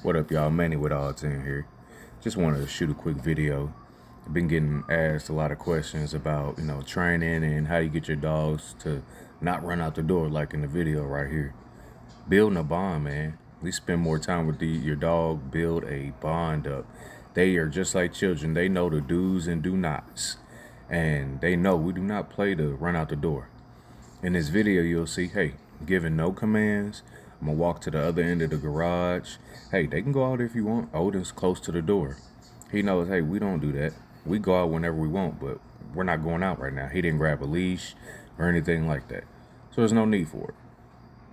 What up, y'all? Manny with Odds in here. Just wanted to shoot a quick video. I've been getting asked a lot of questions about, training and how you get your dogs to not run out the door like in the video right here. Building a bond, man. At least spend more time with your dog. Build a bond up. They are just like children. They know the do's and do nots. And they know we do not play to run out the door. In this video, you'll see, hey, giving no commands. I'm going to walk to the other end of the garage. Hey, they can go out if you want. Odin's close to the door. He knows, hey, we don't do that. We go out whenever we want, but we're not going out right now. He didn't grab a leash or anything like that. So there's no need for it.